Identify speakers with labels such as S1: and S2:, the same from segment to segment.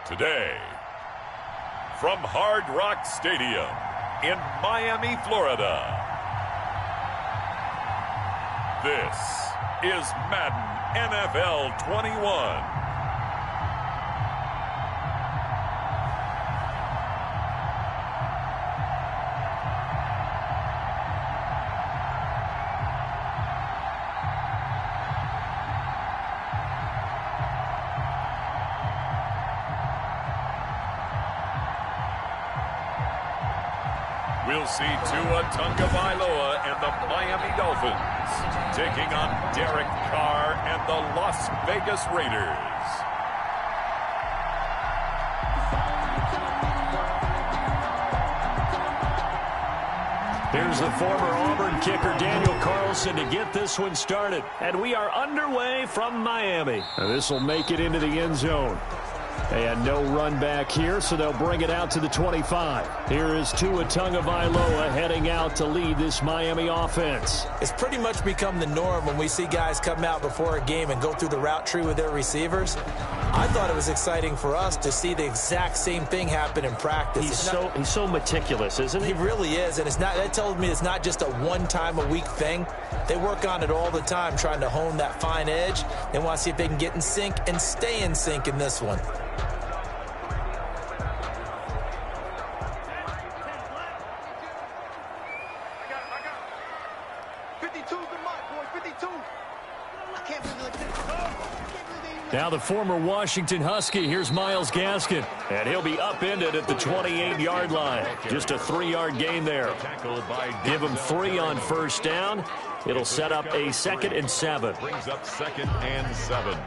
S1: Today, from Hard Rock Stadium in Miami, Florida, this is Madden NFL 21. We'll see Tua Tagovailoa and the Miami Dolphins taking on Derek Carr and the Las Vegas Raiders.
S2: Here's the former Auburn kicker Daniel Carlson to get this one started. And we are underway from Miami. This will make it into the end zone. And no run back here, so they'll bring it out to the 25. Here is Tua Tagovailoa heading out to lead this Miami offense.
S3: It's pretty much become the norm when we see guys come out before a game and go through the route tree with their receivers. I thought it was exciting for us to see the exact same thing happen in practice.
S2: He's so meticulous, isn't he?
S3: He really is, and that tells me it's not just a one-time-a-week thing. They work on it all the time, trying to hone that fine edge. They want to see if they can get in sync and stay in sync in this one.
S2: Now the former Washington Husky, here's Myles Gaskin. And he'll be upended at the 28-yard line. Just a 3-yard gain there. Give him 3 on first down. It'll set up a 2nd and 7.
S1: Brings up 2nd and 7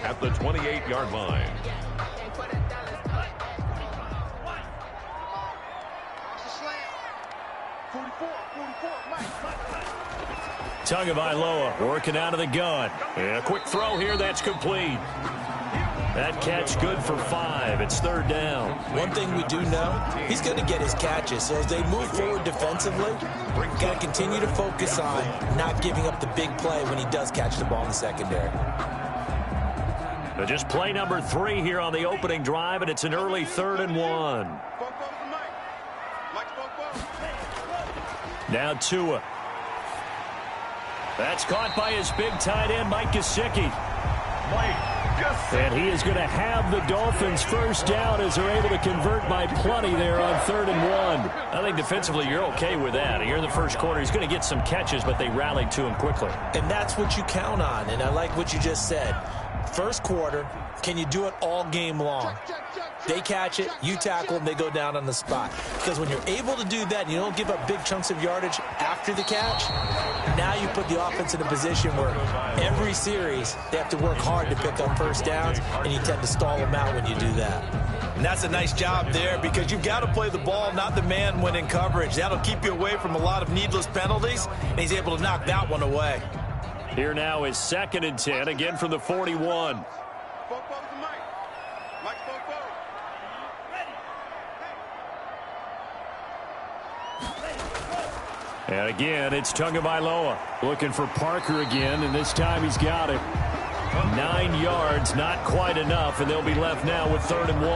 S1: at the 28-yard line.
S2: Tagovailoa working out of the gun. And a quick throw here, that's complete. That catch good for 5. It's 3rd down.
S3: One thing we do know, he's going to get his catches. So as they move forward defensively, we've got to continue to focus on not giving up the big play when he does catch the ball in the secondary.
S2: But just play number 3 here on the opening drive, and it's an early 3rd and 1. Now Tua. That's caught by his big tight end, Mike Gesicki. And he is going to have the Dolphins first down as they're able to convert by plenty there on 3rd and 1. I think defensively you're okay with that. Here in the first quarter, he's going to get some catches, but they rallied to him quickly.
S3: And that's what you count on, and I like what you just said. First quarter, can you do it all game long? They catch it, you tackle them, they go down on the spot. Because when you're able to do that and you don't give up big chunks of yardage after the catch, now you put the offense in a position where every series they have to work hard to pick up first downs, and you tend to stall them out when you do that. And that's a nice job there because you've got to play the ball, not the man when in coverage. That'll keep you away from a lot of needless penalties, and he's able to knock that one away.
S2: Here now is 2nd and 10, again from the 41. And again, it's Tagovailoa looking for Parker again, and this time he's got it. 9 yards, not quite enough, and they'll be left now with 3rd and 1.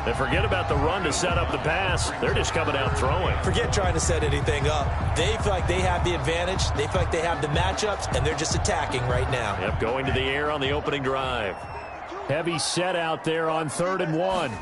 S2: And forget about the run to set up the pass. They're just coming out throwing.
S3: Forget trying to set anything up. They feel like they have the advantage. They feel like they have the matchups, and they're just attacking right now.
S2: Yep, going to the air on the opening drive. Heavy set out there on 3rd and 1.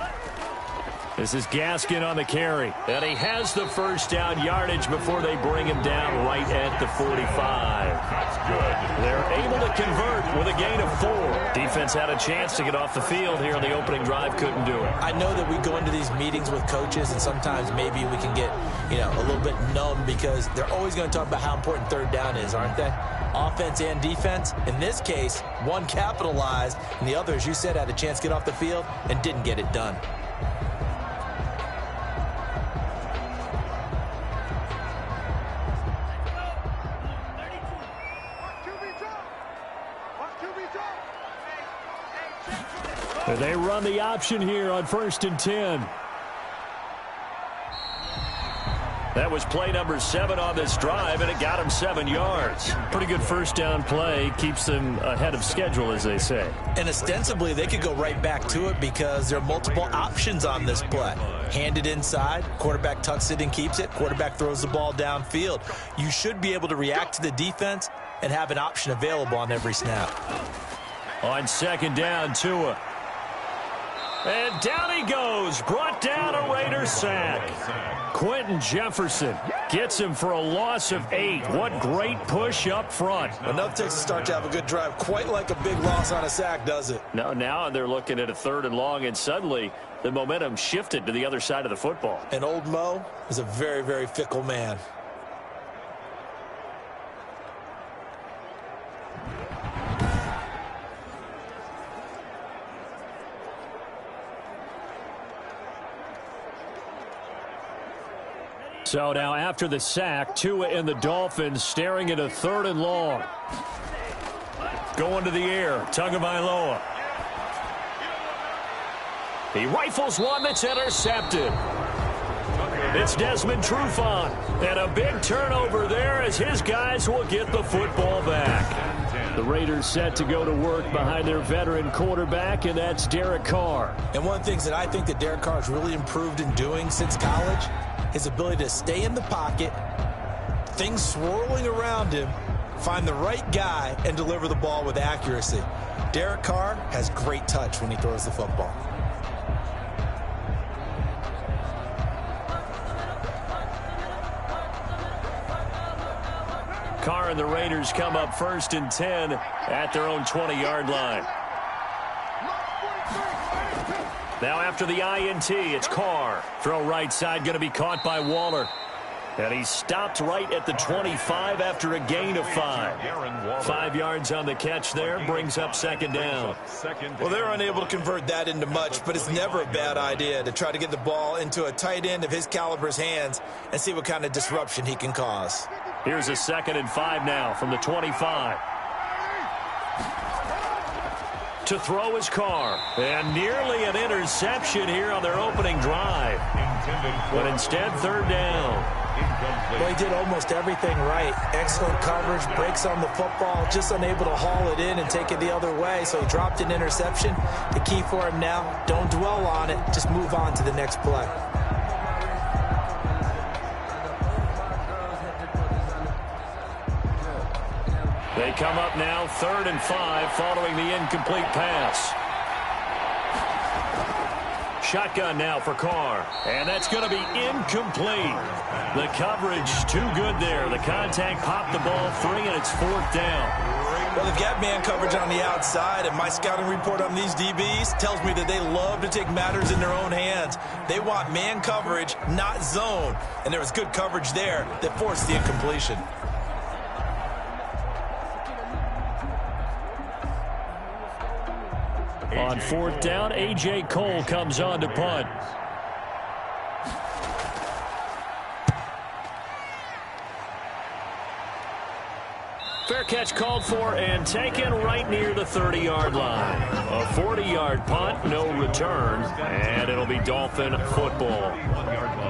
S2: This is Gaskin on the carry. And he has the first down yardage before they bring him down right at the 45.
S1: That's good.
S2: They're able to convert with a gain of 4. Defense had a chance to get off the field here on the opening drive. Couldn't do it.
S3: I know that we go into these meetings with coaches, and sometimes maybe we can get, a little bit numb because they're always going to talk about how important 3rd down is, aren't they? Offense and defense. In this case, one capitalized, and the other, as you said, had a chance to get off the field and didn't get it done.
S2: They run the option here on 1st and 10. That was play number 7 on this drive, and it got him 7 yards.
S4: Pretty good first down play. Keeps them ahead of schedule, as they say.
S3: And ostensibly, they could go right back to it because there are multiple options on this play. Hand it inside, quarterback tucks it and keeps it, quarterback throws the ball downfield. You should be able to react to the defense and have an option available on every snap.
S2: On second down, Tua. And down he goes. Brought down a Raiders sack. Quentin Jefferson gets him for a loss of 8. What great push up front.
S3: Enough takes to start to have a good drive. Quite like a big loss on a sack, does it?
S2: Now they're looking at a 3rd and long, and suddenly the momentum shifted to the other side of the football.
S3: And old Mo is a very, very fickle man.
S2: So now after the sack, Tua and the Dolphins staring at a 3rd and long. Going to the air, Tagovailoa. He rifles one that's intercepted. It's Desmond Trufant. And a big turnover there as his guys will get the football back. The Raiders set to go to work behind their veteran quarterback, and that's Derek Carr.
S3: And one of the things that I think that Derek Carr has really improved in doing since college, his ability to stay in the pocket, things swirling around him, find the right guy, and deliver the ball with accuracy. Derek Carr has great touch when he throws the football.
S2: Carr and the Raiders come up 1st and 10 at their own 20-yard line. Now after the INT, it's Carr. Throw right side, going to be caught by Waller. And he stopped right at the 25 after a gain of 5. 5 yards on the catch there, brings up 2nd down.
S3: Well, they're unable to convert that into much, but it's never a bad idea to try to get the ball into a tight end of his caliber's hands and see what kind of disruption he can cause.
S2: Here's a 2nd and 5 now from the 25. To throw his Carr. And nearly an interception here on their opening drive. But instead, 3rd down.
S3: Well, he did almost everything right. Excellent coverage, breaks on the football, just unable to haul it in and take it the other way. So he dropped an interception. The key for him now, don't dwell on it. Just move on to the next play.
S2: They come up now 3rd and 5 following the incomplete pass. Shotgun now for Carr. And that's going to be incomplete. The coverage too good there. The contact popped the ball free, and it's 4th down.
S3: Well, they've got man coverage on the outside, and my scouting report on these DBs tells me that they love to take matters in their own hands. They want man coverage, not zone. And there was good coverage there that forced the incompletion.
S2: On 4th down, A.J. Cole comes on to punt. Fair catch called for and taken right near the 30-yard line. A 40-yard punt, no return, and it'll be Dolphin football.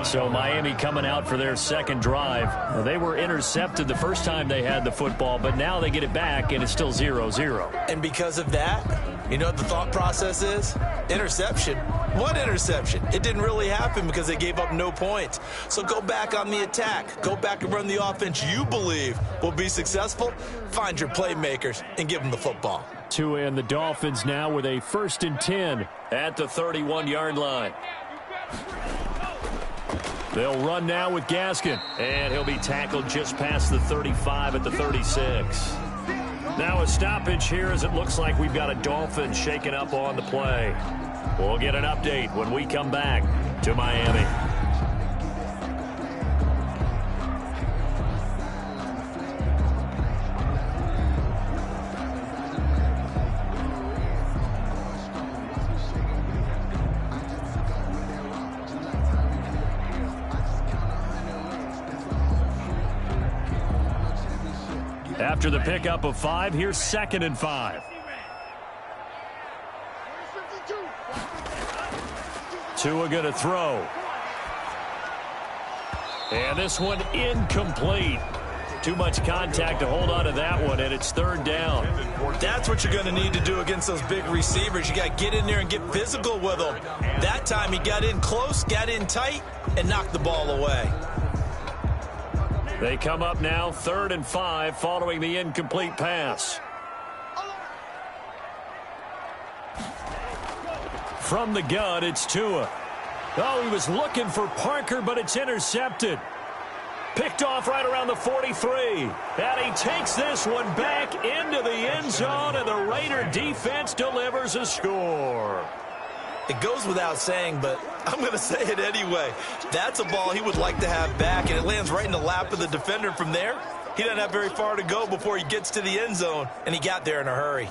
S2: So Miami coming out for their 2nd drive. They were intercepted the first time they had the football, but now they get it back, and it's still 0-0.
S3: And because of that, you know what the thought process is? Interception. What interception? It didn't really happen because they gave up no points. So go back on the attack. Go back and run the offense you believe will be successful. Find your playmakers and give them the football.
S2: Tua and the Dolphins now with a 1st and 10 at the 31-yard line. They'll run now with Gaskin, and he'll be tackled just past the 35 at the 36. Now a stoppage here as it looks like we've got a Dolphin shaking up on the play. We'll get an update when we come back to Miami. After the pickup of 5, here's 2nd and 5. Tua going to throw. And this one incomplete. Too much contact to hold on to that one, and it's third down.
S3: That's what you're going to need to do against those big receivers. You got to get in there and get physical with them. That time he got in close, got in tight, and knocked the ball away.
S2: They come up now 3rd and 5 following the incomplete pass. From the gun, it's Tua. Oh, he was looking for Parker, but it's intercepted. Picked off right around the 43. And he takes this one back into the end zone, and the Raider defense delivers a score.
S3: It goes without saying, but I'm going to say it anyway. That's a ball he would like to have back, and it lands right in the lap of the defender from there. He doesn't have very far to go before he gets to the end zone, and he got there in a hurry.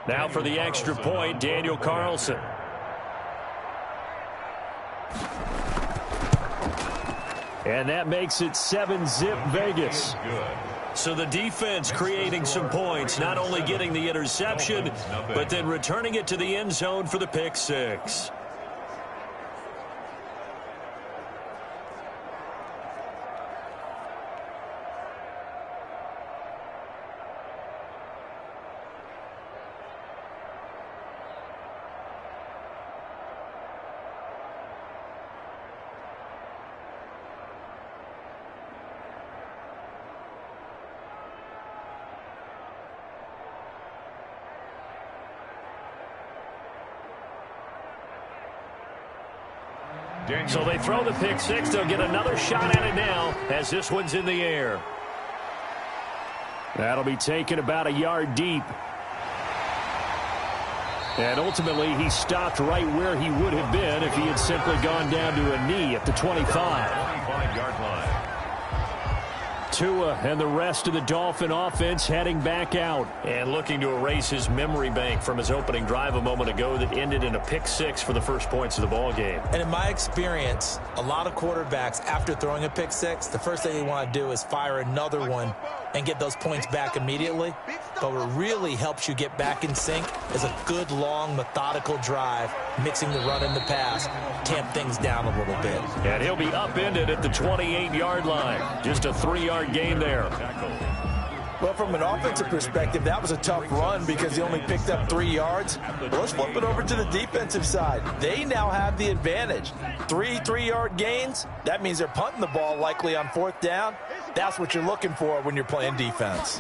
S2: Now for the extra point, Daniel Carlson. And that makes it 7-zip Vegas. So the defense creating some points, not only getting the interception, but then returning it to the end zone for the pick six. So they throw the pick six. They'll get another shot at it now as this one's in the air. That'll be taken about a yard deep. And ultimately, he stopped right where he would have been if he had simply gone down to a knee at the 25.
S1: 25-yard line.
S2: Tua and the rest of the Dolphin offense heading back out and looking to erase his memory bank from his opening drive a moment ago that ended in a pick six for the first points of the ball game.
S3: And in my experience, a lot of quarterbacks, after throwing a pick six, the first thing they want to do is fire another one and get those points back immediately. But what really helps you get back in sync is a good, long, methodical drive, mixing the run and the pass, tamp things down a little bit.
S2: And he'll be upended at the 28-yard line. Just a 3-yard gain there.
S3: Well, from an offensive perspective, that was a tough run because he only picked up 3 yards. Well, let's flip it over to the defensive side. They now have the advantage. 3-3-yard gains, that means they're punting the ball likely on 4th down. That's what you're looking for when you're playing defense.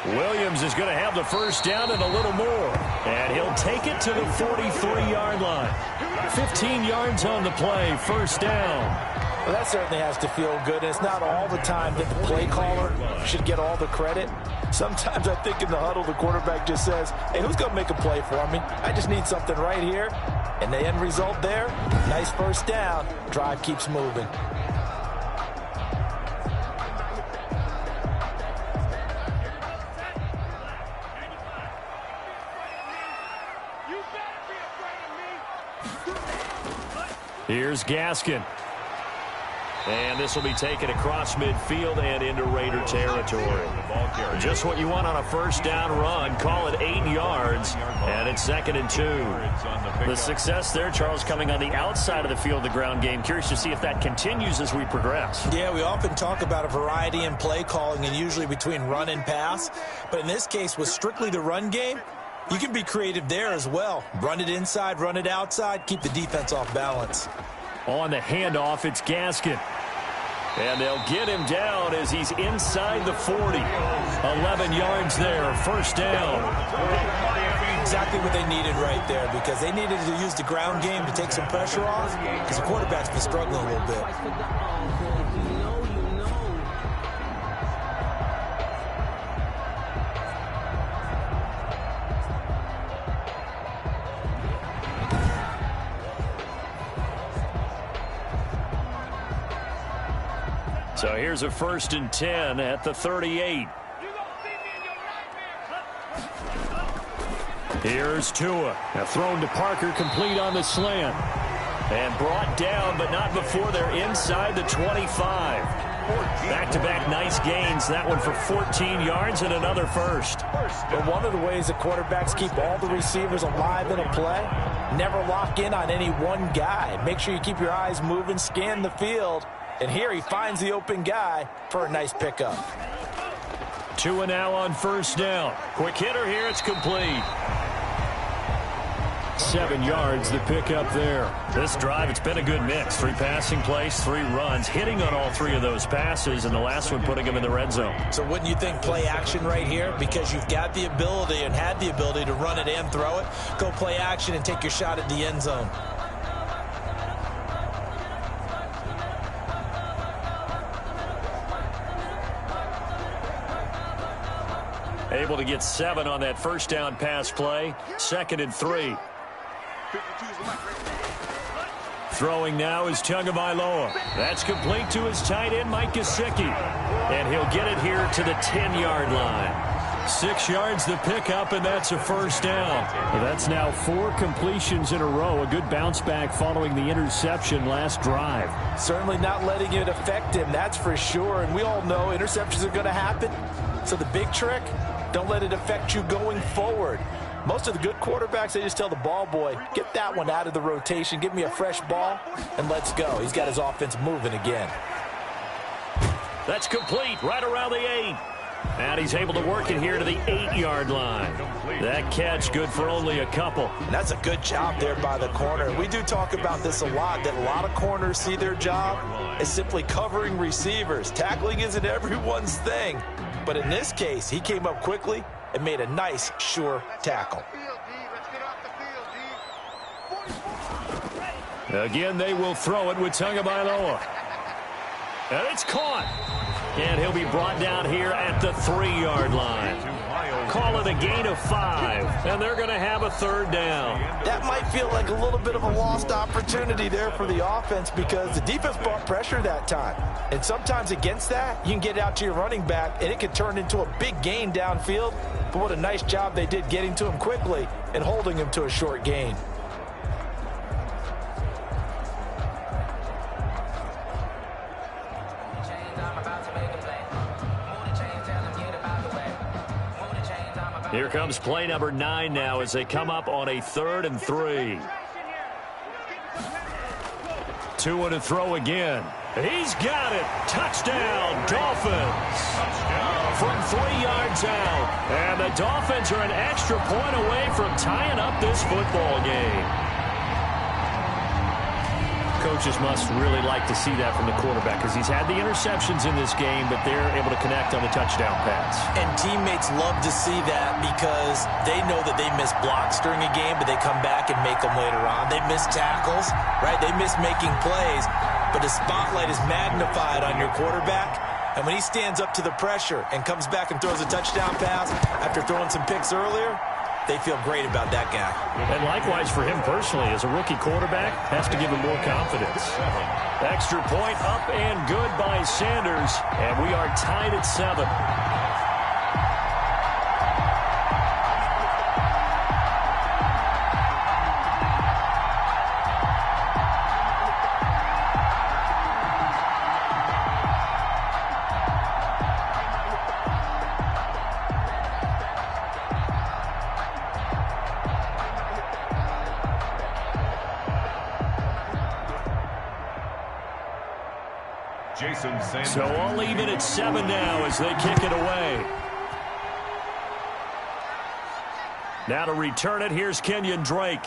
S2: Williams is going to have the first down and a little more. And he'll take it to the 43-yard line. 15 yards on the play, first down.
S3: Well, that certainly has to feel good. And it's not all the time that the play caller should get all the credit. Sometimes I think in the huddle, the quarterback just says, hey, who's going to make a play for me? I just need something right here. And the end result there, nice first down. Drive keeps moving.
S2: Here's Gaskin. And this will be taken across midfield and into Raider territory. Just what you want on a first down run. Call it 8 yards, and it's 2nd and 2.
S4: The success there, Charles, coming on the outside of the field, the ground game. Curious to see if that continues as we progress.
S3: Yeah, we often talk about a variety in play calling and usually between run and pass. But in this case, with strictly the run game, you can be creative there as well. Run it inside, run it outside, keep the defense off balance.
S2: On the handoff, it's Gaskin. And they'll get him down as he's inside the 40. 11 yards there, first down.
S3: Exactly what they needed right there, because they needed to use the ground game to take some pressure off, because the quarterback's been struggling a little bit.
S2: So here's a 1st and 10 at the 38. Here's Tua. Now thrown to Parker, complete on the slant. And brought down, but not before they're inside the 25. Back-to-back nice gains. That one for 14 yards and another first.
S3: But one of the ways that quarterbacks keep all the receivers alive in a play, never lock in on any one guy. Make sure you keep your eyes moving, scan the field. And here he finds the open guy for a nice pickup.
S2: Tua now on first down. Quick hitter here. It's complete. 7 yards the pickup there.
S4: This drive, it's been a good mix. 3 passing plays, 3 runs, hitting on all 3 of those passes, and the last one putting him in the red zone.
S3: So wouldn't you think play action right here? Because you've got the ability and had the ability to run it and throw it. Go play action and take your shot at the end zone.
S2: Able to get 7 on that first down pass play. 2nd and 3. Throwing now is Tagovailoa. That's complete to his tight end, Mike Gesicki. And he'll get it here to the 10-yard line. 6 yards the pickup, and that's a first down. Well, that's now 4 completions in a row. A good bounce back following the interception last drive.
S3: Certainly not letting it affect him, that's for sure. And we all know interceptions are going to happen. So the big trick, don't let it affect you going forward. Most of the good quarterbacks, they just tell the ball boy, get that one out of the rotation, give me a fresh ball, and let's go. He's got his offense moving again.
S2: That's complete right around the 8. And he's able to work it here to the 8-yard line. That catch good for only a couple.
S3: And that's a good job there by the corner. We do talk about this a lot, that a lot of corners see their job as simply covering receivers. Tackling isn't everyone's thing. But in this case, he came up quickly and made a nice, sure tackle.
S2: Again, they will throw it with Tagovailoa. And it's caught. And he'll be brought down here at the 3-yard line. Call it a gain of 5. And they're going to have a 3rd down.
S3: That might feel like a little bit of a lost opportunity there for the offense because the defense brought pressure that time. And sometimes against that, you can get out to your running back, and it can turn into a big gain downfield. But what a nice job they did getting to him quickly and holding him to a short gain.
S2: Here comes play number 9 now as they come up on a 3rd and 3. Tua to throw again. He's got it. Touchdown, Dolphins. From 3 yards out. And the Dolphins are an extra point away from tying up this football game. Coaches must really like to see that from the quarterback because he's had the interceptions in this game, but they're able to connect on the touchdown pass.
S3: And teammates love to see that because they know that they miss blocks during a game, but they come back and make them later on. They miss tackles, right? They miss making plays, but the spotlight is magnified on your quarterback. And when he stands up to the pressure and comes back and throws a touchdown pass after throwing some picks earlier, they feel great about that guy.
S2: And likewise for him personally, as a rookie quarterback, has to give him more confidence. Extra point up and good by Sanders, and we are tied at 7. So all even at 7 now as they kick it away. Now to return it, here's Kenyon Drake.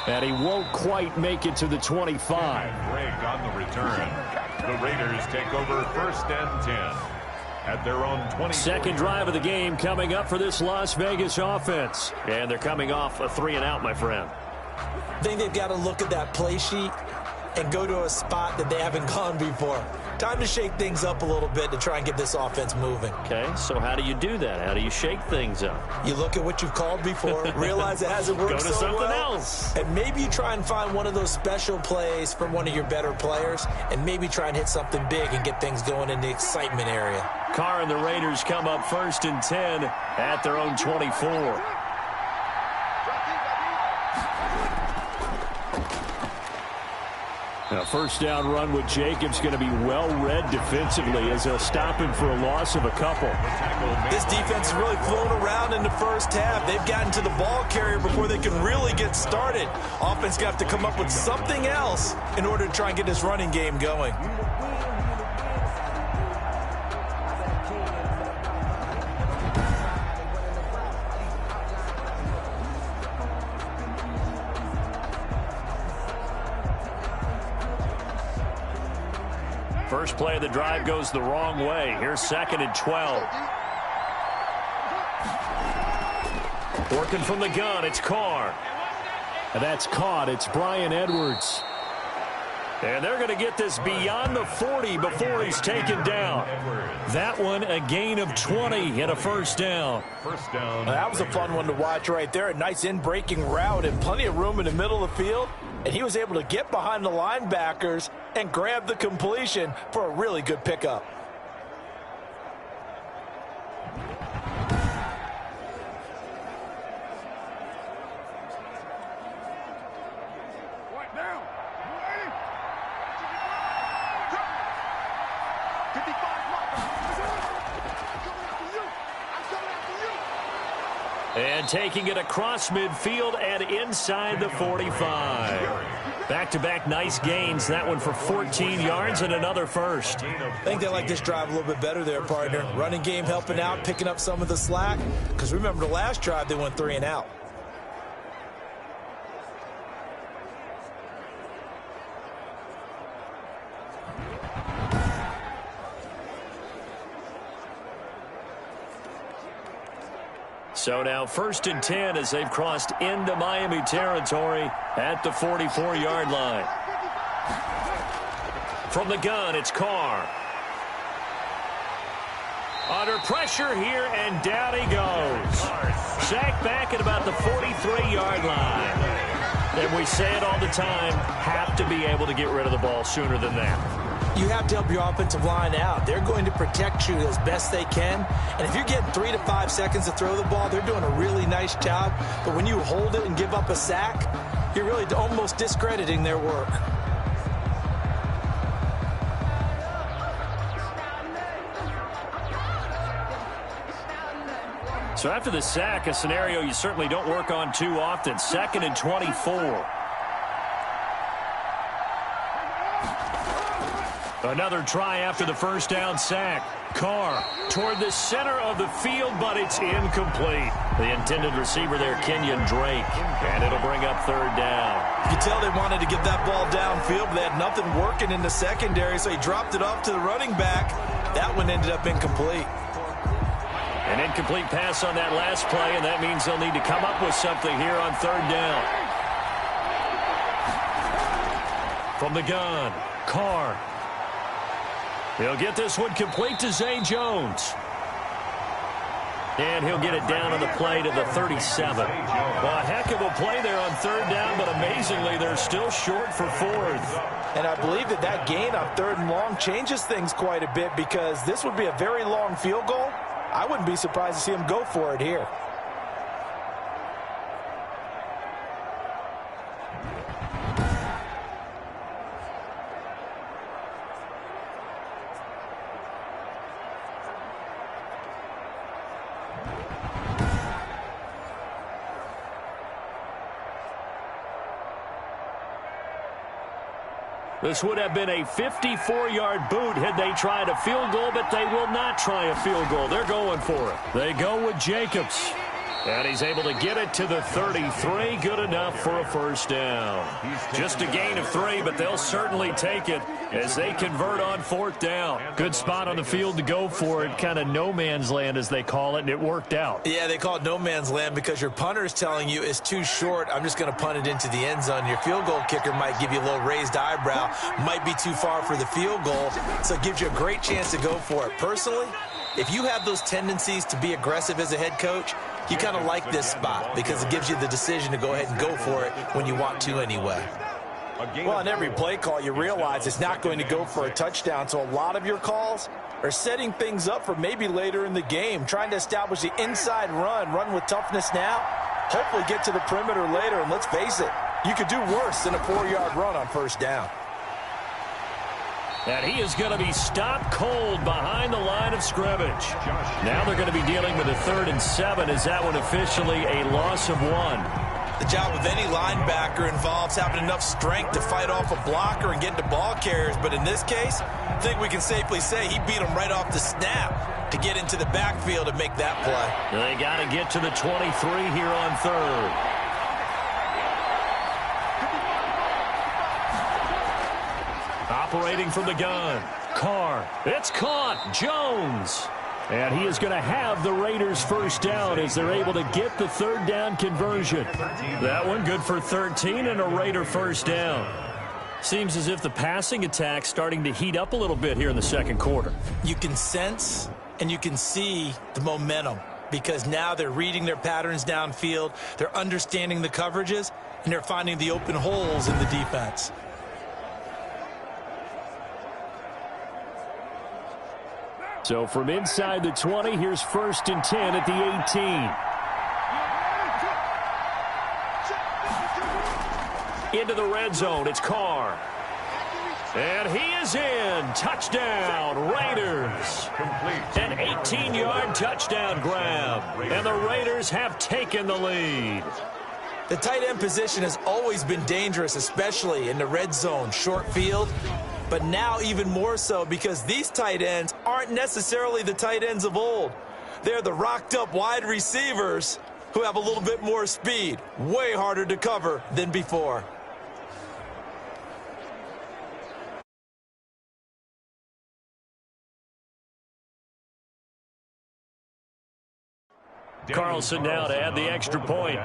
S2: And he won't quite make it to the 25.
S1: Drake on the return. The Raiders take over 1st and 10 at their own 20.
S2: Second drive of the game coming up for this Las Vegas offense. And they're coming off a 3-and-out, my friend.
S3: I think they've got to look at that play sheet and go to a spot that they haven't gone before. Time to shake things up a little bit to try and get this offense moving.
S4: Okay, so how do you do that? How do you shake things up?
S3: You look at what you've called before, realize it hasn't worked
S4: Go to
S3: so
S4: something
S3: well,
S4: else.
S3: and maybe you try and find one of those special plays from one of your better players, and maybe try and hit something big and get things going in the excitement area.
S4: Carr and the Raiders come up 1st and 10 at their own 24.
S2: A first down run with Jacobs going to be well-read defensively as they'll stop him for a loss of a couple.
S3: This defense has really flown around in the first half. They've gotten to the ball carrier before they can really get started. Offense got to come up with something else in order to try and get this running game going.
S4: First play of the drive goes the wrong way. Here's 2nd and 12. Working from the gun, it's Carr.
S2: And that's caught. It's Bryan Edwards.
S4: And they're going to get this beyond the 40 before he's taken down. That one, a gain of 20 and a first down.
S3: That was a fun one to watch right there. A nice in-breaking route and plenty of room in the middle of the field. And he was able to get behind the linebackers and grab the completion for a really good pickup.
S4: And taking it across midfield and inside the 45. Back-to-back nice gains. That one for 14 yards and another first.
S3: I think they like this drive a little bit better there, partner. Running game helping out, picking up some of the slack. Because remember the last drive, they went 3 and out.
S4: So now 1st and 10 as they've crossed into Miami territory at the 44-yard line. From the gun, it's Carr. Under pressure here, and down he goes. Sacked back at about the 43-yard line. And we say it all the time, have to be able to get rid of the ball sooner than that.
S3: You have to help your offensive line out. They're going to protect you as best they can. And if you're getting 3 to 5 seconds to throw the ball, they're doing a really nice job. But when you hold it and give up a sack, you're really almost discrediting their work.
S4: So after the sack, a scenario you certainly don't work on too often. 2nd and 24. Another try after the first down sack. Carr toward the center of the field, but it's incomplete. The intended receiver there, Kenyon Drake. And it'll bring up 3rd down.
S3: You can tell they wanted to get that ball downfield, but they had nothing working in the secondary, so he dropped it off to the running back. That one ended up incomplete.
S4: An incomplete pass on that last play, and that means they'll need to come up with something here on 3rd down. From the gun, Carr. He'll get this one complete to Zay Jones. And he'll get it down on the play to the 37. Well, a heck of a play there on 3rd down, but amazingly, they're still short for 4th.
S3: And I believe that gain on 3rd and long changes things quite a bit, because this would be a very long field goal. I wouldn't be surprised to see him go for it here.
S4: This would have been a 54-yard boot had they tried a field goal, but they will not try a field goal. They're going for it.
S2: They go with Jacobs. And he's able to get it to the 33. Good enough for a first down. Just a gain of 3, but they'll certainly take it as they convert on 4th down. Good spot on the field to go for it. Kind of no man's land, as they call it, and it worked out.
S3: Yeah, they call it no man's land because your punter is telling you it's too short. I'm just going to punt it into the end zone. Your field goal kicker might give you a little raised eyebrow. Might be too far for the field goal, so it gives you a great chance to go for it. Personally, if you have those tendencies to be aggressive as a head coach, you kind of like this spot because it gives you the decision to go ahead and go for it when you want to anyway.
S5: Well, on every play call, you realize it's not going to go for a touchdown, so a lot of your calls are setting things up for maybe later in the game, trying to establish the inside run with toughness now, hopefully get to the perimeter later, and let's face it, you could do worse than a 4-yard run on first down.
S2: And he is going to be stopped cold behind the line of scrimmage. Now they're going to be dealing with a 3rd and 7. Is that one officially a loss of 1?
S3: The job of any linebacker involves having enough strength to fight off a blocker and get into ball carriers. But in this case, I think we can safely say he beat him right off the snap to get into the backfield and make that play.
S2: They got to get to the 23 here on 3rd. Operating from the gun. Carr. It's caught. Jones. And he is going to have the Raiders first down as they're able to get the 3rd down conversion. That one good for 13 and a Raider first down. Seems as if the passing attack's starting to heat up a little bit here in the 2nd quarter.
S3: You can sense and you can see the momentum because now they're reading their patterns downfield, they're understanding the coverages, and they're finding the open holes in the defense.
S2: So from inside the 20, here's 1st and 10 at the 18. Into the red zone, it's Carr. And he is in. Touchdown, Raiders. An 18-yard touchdown grab. And the Raiders have taken the lead.
S3: The tight end position has always been dangerous, especially in the red zone, short field. But now even more so because these tight ends aren't necessarily the tight ends of old. They're the rocked-up wide receivers who have a little bit more speed. Way harder to cover than before.
S2: Carlson now to add the extra point.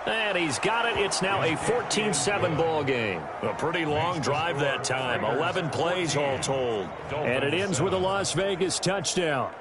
S2: And he's got it. It's now a 14-7 ball game. A pretty long drive that time. 11 plays all told. And it ends with a Las Vegas touchdown.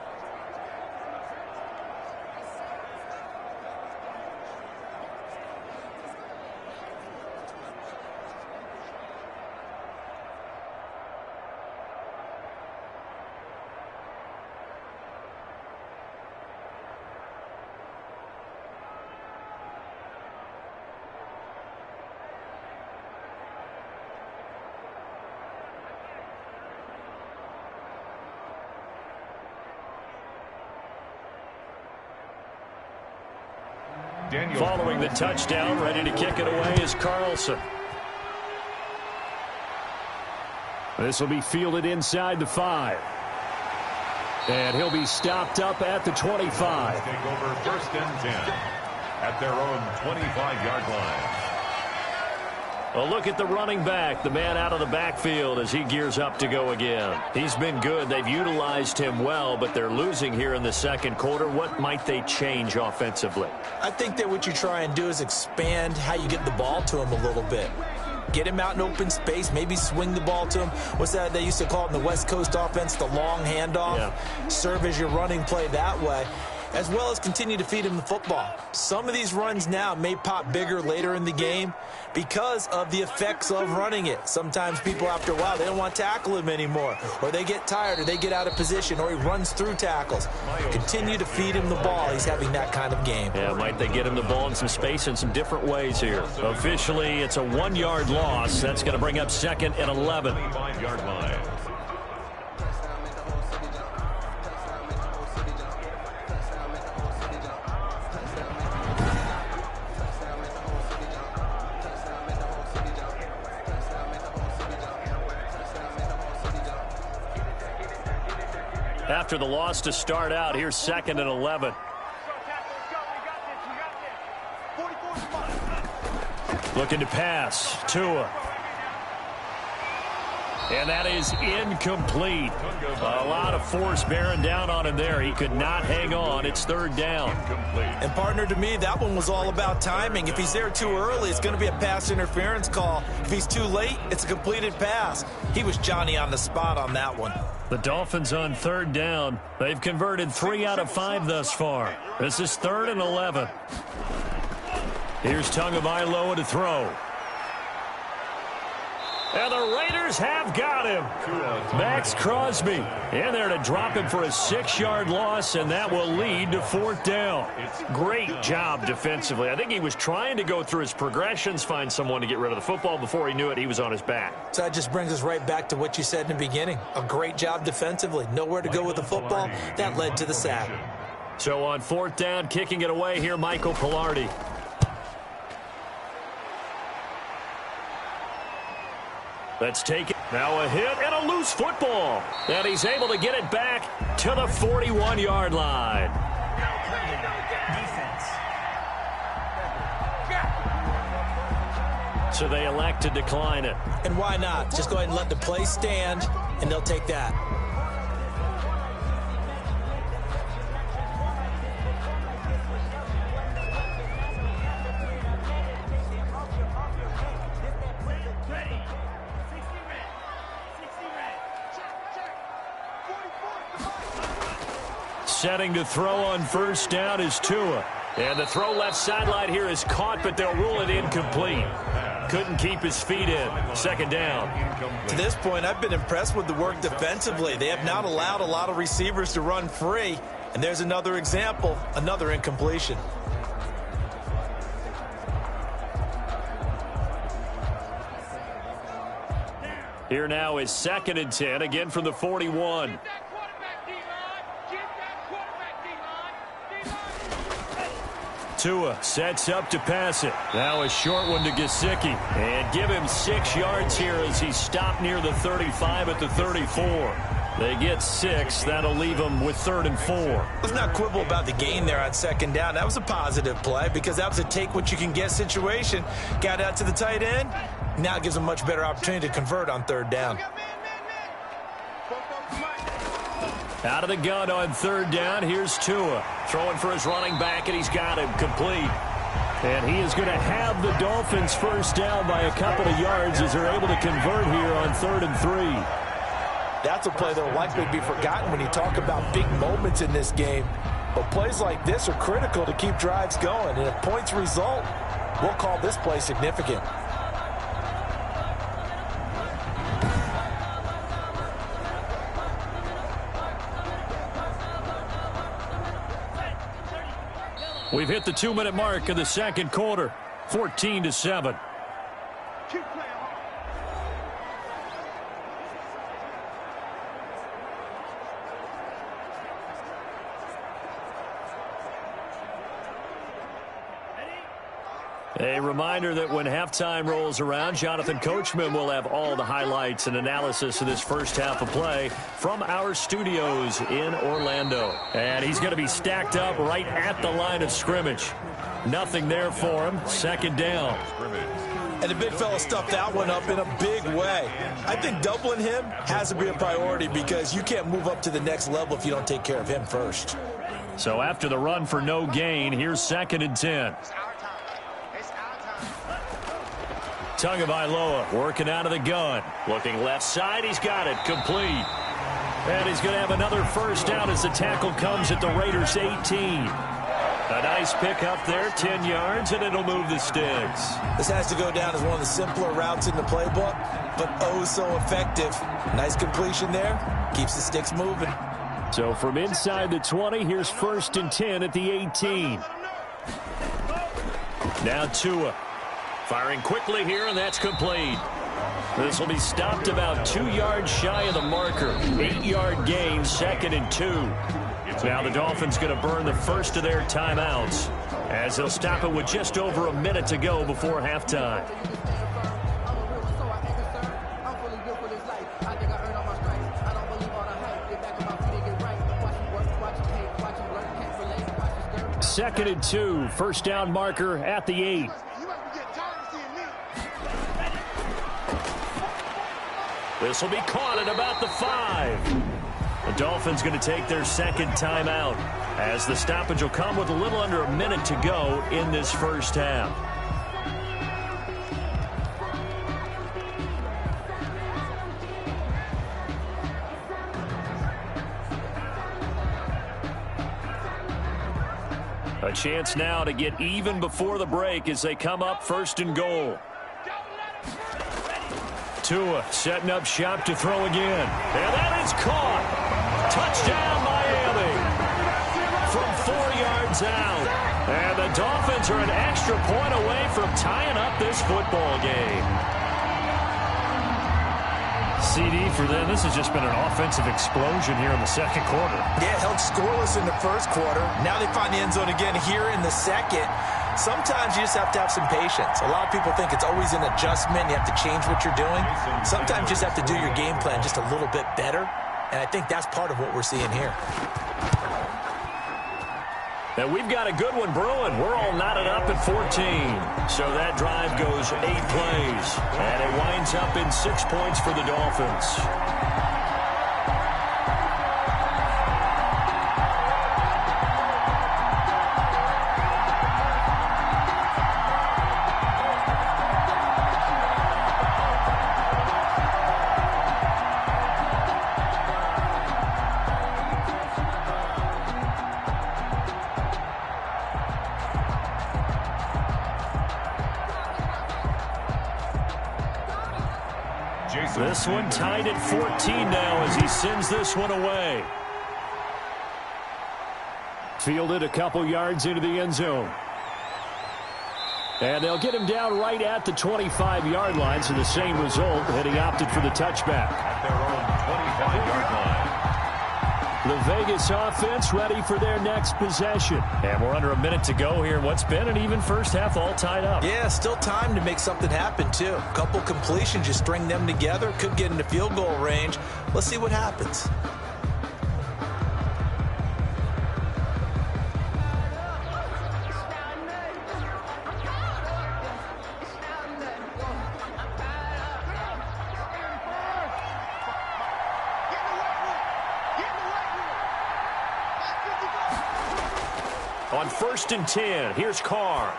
S2: Following the touchdown, ready to kick it away is Carlson. This will be fielded inside the 5. And he'll be stopped up at the 25.
S1: Take over 1st and 10 at their own 25-yard line.
S2: A look at the running back, the man out of the backfield as he gears up to go again. He's been good. They've utilized him well, but they're losing here in the 2nd quarter. What might they change offensively?
S3: I think that what you try and do is expand how you get the ball to him a little bit. Get him out in open space, maybe swing the ball to him. What's that they used to call it in the West Coast offense, the long handoff? Yeah. Serve as your running play that way, as well as continue to feed him the football. Some of these runs now may pop bigger later in the game because of the effects of running it. Sometimes people, after a while, they don't want to tackle him anymore, or they get tired, or they get out of position, or he runs through tackles. Continue to feed him the ball. He's having that kind of game.
S2: Yeah, might they get him the ball in some space in some different ways here. Officially, it's a 1-yard loss. That's going to bring up 2nd and 11.
S1: 25-yard line.
S4: After the loss to start out, here's 2nd and 11. Looking to pass. Tua. And that is incomplete. A lot of force bearing down on him there. He could not hang on. It's 3rd down.
S3: And, partner, to me, that one was all about timing. If he's there too early, it's going to be a pass interference call. If he's too late, it's a completed pass. He was Johnny on the spot on that one.
S4: The Dolphins on 3rd down. They've converted 3 out of 5 thus far. This is 3rd and 11. Here's Tagovailoa to throw. And the Raiders have got him. Max Crosby in there to drop him for a 6-yard loss, and that will lead to 4th down. Great job defensively. I think he was trying to go through his progressions, find someone to get rid of the football. Before he knew it, he was on his back.
S3: So that just brings us right back to what you said in the beginning. A great job defensively. Nowhere to go with the football. That led to the sack.
S4: So on 4th down, kicking it away here, Michael Pilardi. Let's take it. Now a hit and a loose football. And he's able to get it back to the 41-yard line. So they elect to decline it.
S3: And why not? Just go ahead and let the play stand, and they'll take that.
S4: Setting to throw on 1st down is Tua. And the throw left sideline here is caught, but they'll rule it incomplete. Couldn't keep his feet in. 2nd down.
S3: To this point, I've been impressed with the work defensively. They have not allowed a lot of receivers to run free. And there's another example, another incompletion.
S4: Here now is 2nd and 10, again from the 41. Tua sets up to pass it. Now a short one to Gesicki. And give him 6 yards here as he stopped near the 35 at the 34. They get 6. That'll leave them with 3rd and 4.
S3: Let's not quibble about the gain there on 2nd down. That was a positive play because that was a take-what-you-can-get situation. Got out to the tight end. Now it gives them a much better opportunity to convert on 3rd down.
S4: Out of the gun on 3rd down, here's Tua. Throwing for his running back, and he's got him complete. And he is going to have the Dolphins 1st down by a couple of yards as they're able to convert here on 3rd and 3.
S3: That's a play that will likely be forgotten when you talk about big moments in this game. But plays like this are critical to keep drives going. And if points result, we'll call this play significant.
S4: We've hit the 2-minute mark of the 2nd quarter, 14-7. A reminder that when halftime rolls around, Jonathan Coachman will have all the highlights and analysis of this first half of play from our studios in Orlando. And he's going to be stacked up right at the line of scrimmage. Nothing there for him. 2nd down.
S3: And the big fella stuffed that one up in a big way. I think doubling him has to be a priority because you can't move up to the next level if you don't take care of him first.
S4: So after the run for no gain, here's 2nd and 10. Tagovailoa working out of the gun. Looking left side, he's got it. Complete. And he's going to have another 1st down as the tackle comes at the Raiders' 18. A nice pick up there, 10 yards, and it'll move the sticks.
S3: This has to go down as one of the simpler routes in the playbook, but oh so effective. Nice completion there. Keeps the sticks moving.
S4: So from inside the 20, here's 1st and 10 at the 18. Now Tua. Firing quickly here, and that's complete. This will be stopped about 2 yards shy of the marker. 8-yard gain, 2nd and 2. Now the Dolphins going to burn the first of their timeouts as they'll stop it with just over a minute to go before halftime.
S2: 2nd and 2. First down marker at the 8.
S4: This will be caught at about the 5. The Dolphins going to take their second timeout as the stoppage will come with a little under a minute to go in this first half. A chance now to get even before the break as they come up 1st and goal. Tua setting up shop to throw again. And that is caught. Touchdown, Miami. From 4 yards out. And the Dolphins are an extra point away from tying up this football game.
S2: CD for them. This has just been an offensive explosion here in the second quarter.
S5: Yeah, held scoreless in the first quarter. Now they find the end zone again here in the second. Sometimes you just have to have some patience. A lot of people think it's always an adjustment. You have to change what you're doing. Sometimes you just have to do your game plan just a little bit better. And I think that's part of what we're seeing here.
S4: And we've got a good one brewing. We're all knotted up at 14. So that drive goes 8 plays. And it winds up in 6 points for the Dolphins. This one tied at 14 now as he sends this one away.
S2: Fielded a couple yards into the end zone. And they'll get him down right at the 25-yard line, so the same result, and he opted for the touchback.
S1: At their own 25-yard line.
S2: The Vegas offense ready for their next possession.
S4: And we're under a minute to go here. What's been an even first half all tied up.
S5: Yeah, still time to make something happen, too. A couple completions, you string them together, could get into field goal range. Let's see what happens.
S4: On 1st and 10, here's Carr.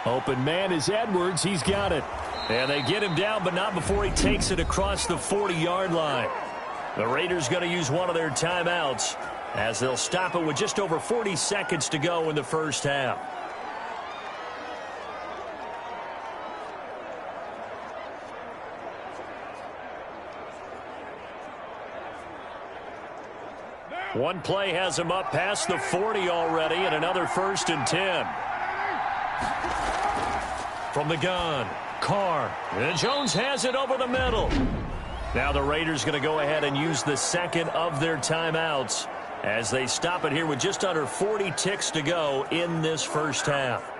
S2: Open man is Edwards. He's got it.
S4: And they get him down, but not before he takes it across the 40-yard line. The Raiders going to use one of their timeouts as they'll stop it with just over 40 seconds to go in the first half. One play has him up past the 40 already, and another 1st and 10. From the gun, Carr. And Jones has it over the middle. Now the Raiders going to go ahead and use the second of their timeouts as they stop it here with just under 40 ticks to go in this first half.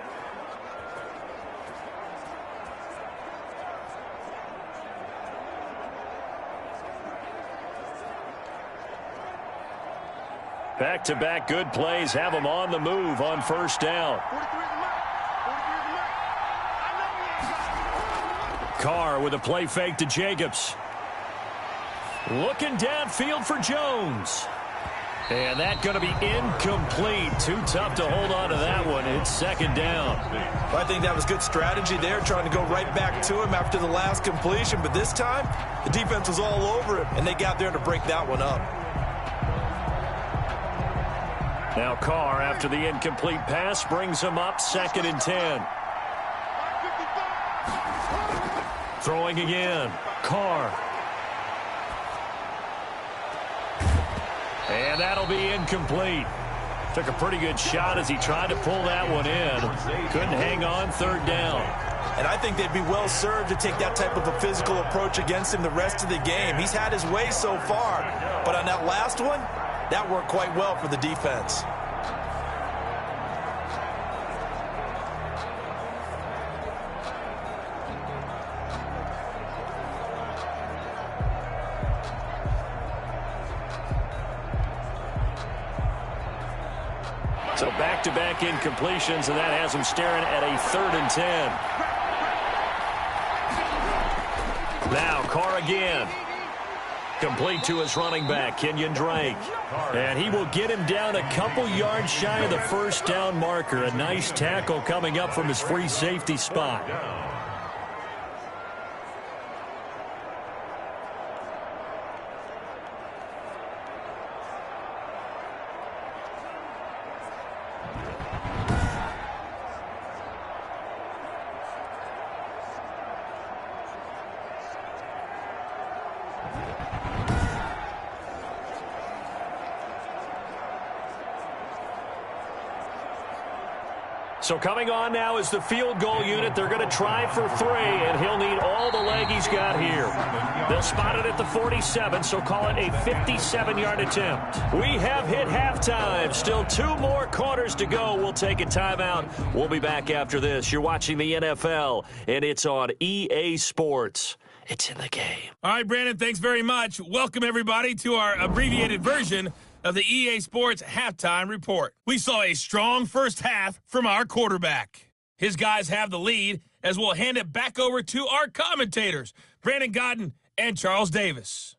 S4: Back-to-back good plays have them on the move on 1st down. Carr with a play fake to Jacobs. Looking downfield for Jones. And that's going to be incomplete. Too tough to hold on to that one. It's 2nd down.
S5: I think that was good strategy there, trying to go right back to him after the last completion. But this time, the defense was all over him, and they got there to break that one up.
S4: Now Carr, after the incomplete pass, brings him up 2nd and 10. Throwing again. Carr. And that'll be incomplete. Took a pretty good shot as he tried to pull that one in. Couldn't hang on, 3rd down.
S5: And I think they'd be well served to take that type of a physical approach against him the rest of the game. He's had his way so far, but on that last one, that worked quite well for the defense.
S4: So back-to-back incompletions, and that has him staring at a 3rd and 10. Now Carr again. Complete to his running back, Kenyon Drake. And he will get him down a couple yards shy of the first down marker. A nice tackle coming up from his free safety spot. So coming on now is the field goal unit. They're going to try for 3, and he'll need all the leg he's got here. They'll spot it at the 47, so call it a 57-yard attempt. We have hit halftime. Still 2 more quarters to go. We'll take a timeout. We'll be back after this. You're watching the NFL, and it's on EA Sports. It's in the game.
S6: All right, Brandon, thanks very much. Welcome, everybody, to our abbreviated version of the EA Sports Halftime Report. We saw a strong first half from our quarterback. His guys have the lead as we'll hand it back over to our commentators, Brandon Godden and Charles Davis.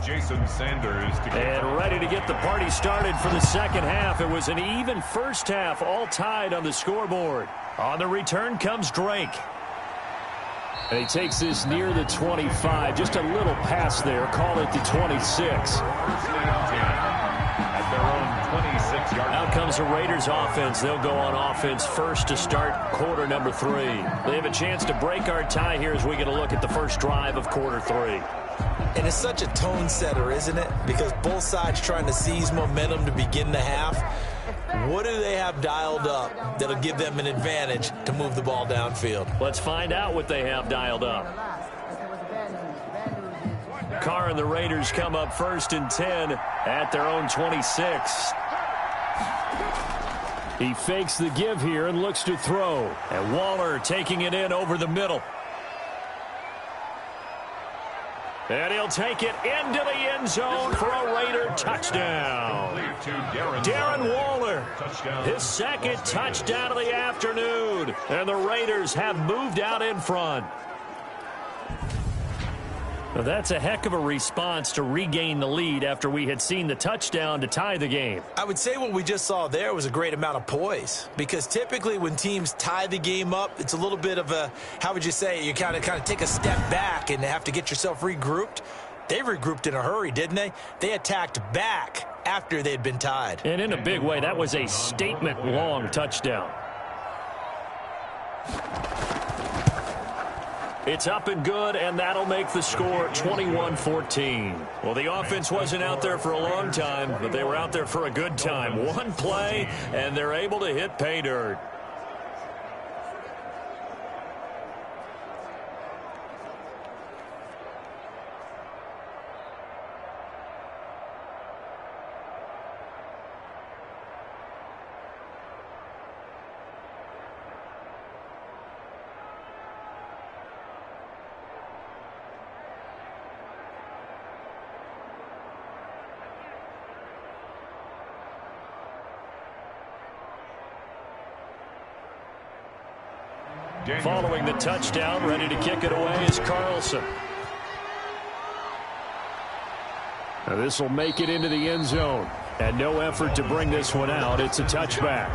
S1: Jason Sanders
S4: and ready to get the party started for the second half. It was an even first half, all tied on the scoreboard. On the return comes Drake.
S2: And he takes this near the 25. Just a little pass there. Call it the 26.
S1: At their own 26-yard.
S4: Out comes the Raiders offense. They'll go on offense first to start quarter number 3. They have a chance to break our tie here as we get a look at the first drive of quarter 3.
S3: And it's such a tone setter, isn't it? Because both sides trying to seize momentum to begin the half. What do they have dialed up that'll give them an advantage to move the ball downfield?
S4: Let's find out what they have dialed up. Carr and the Raiders come up 1st and 10 at their own 26.
S2: He fakes the give here and looks to throw.
S4: And Waller taking it in over the middle. And he'll take it into the end zone for a Raider touchdown. Darren Waller, his second touchdown of the afternoon. And the Raiders have moved out in front. Well, that's a heck of a response to regain the lead after we had seen the touchdown to tie the game.
S3: I would say what we just saw there was a great amount of poise, because typically when teams tie the game up, it's a little bit of a, how would you say, you kind of take a step back and have to get yourself regrouped. They regrouped in a hurry, didn't they? They attacked back after they'd been tied.
S4: And in a big way, that was a statement-long touchdown. It's up and good, and that'll make the score 21-14. Well, the offense wasn't out there for a long time, but they were out there for a good time. One play, and they're able to hit pay dirt. Following the touchdown, ready to kick it away is Carlson.
S2: Now this will make it into the end zone. And no effort to bring this one out. It's a touchback.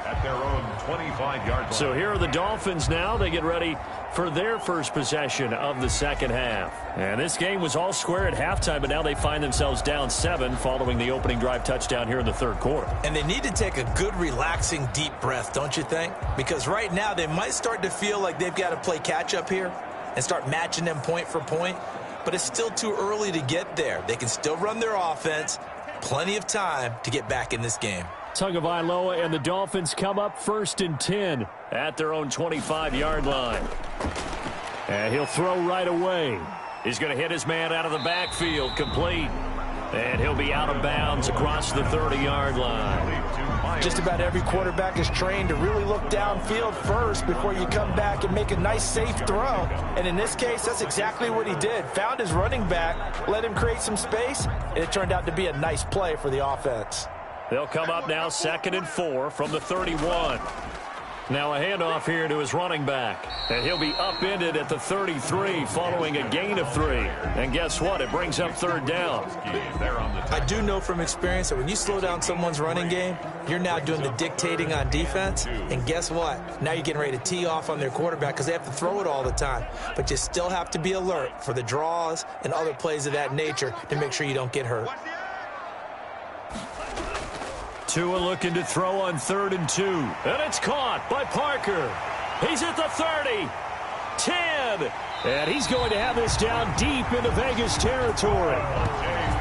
S1: At their own 25-yard line.
S4: So here are the Dolphins now. They get ready for their first possession of the second half. And this game was all square at halftime, but now they find themselves down 7 following the opening drive touchdown here in the third quarter.
S3: And they need to take a good, relaxing, deep breath, don't you think? Because right now they might start to feel like they've got to play catch-up here and start matching them point for point. but it's still too early to get there. They can still run their offense. Plenty of time to get back in this game.
S2: Tagovailoa and the Dolphins come up 1st and 10 at their own 25-yard line. And he'll throw right away. He's going to hit his man out of the backfield, complete. And he'll be out of bounds across the 30-yard line.
S5: Just about every quarterback is trained to really look downfield first before you come back and make a nice, safe throw. And in this case, that's exactly what he did. Found his running back, let him create some space, and it turned out to be a nice play for the offense.
S2: They'll come up now 2nd and 4 from the 31. Now a handoff here to his running back. And he'll be upended at the 33 following a gain of 3. And guess what? It brings up 3rd down.
S3: I do know from experience that when you slow down someone's running game, you're now doing the dictating on defense. And guess what? Now you're getting ready to tee off on their quarterback because they have to throw it all the time. But you still have to be alert for the draws and other plays of that nature to make sure you don't get hurt.
S2: Tua looking to throw on 3rd and 2. And it's caught by Parker. He's at the 30. 10. And he's going to have this down deep into Vegas territory.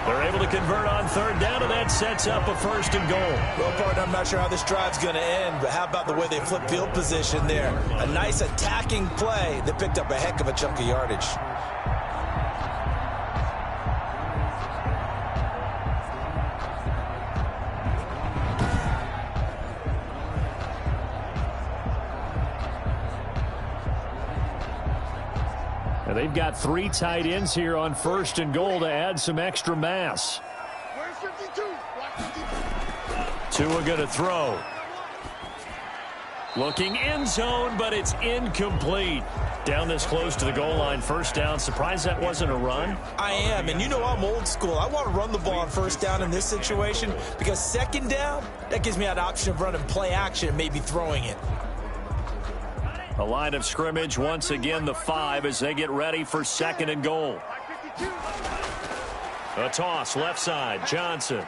S2: They're able to convert on 3rd down, and that sets up a 1st and goal.
S3: Well, partner, I'm not sure how this drive's going to end, but how about the way they flip field position there? A nice attacking play that picked up a heck of a chunk of yardage.
S2: And they've got 3 tight ends here on 1st and goal to add some extra mass. Tua going to throw. Looking end zone, but it's incomplete. Down this close to the goal line, 1st down. Surprised that wasn't a run?
S3: I am, and you know I'm old school. I want to run the ball on 1st down in this situation because 2nd down, that gives me that option of running play action and maybe throwing it.
S2: A line of scrimmage, once again the 5 as they get ready for 2nd and goal. A toss, left side, Johnson.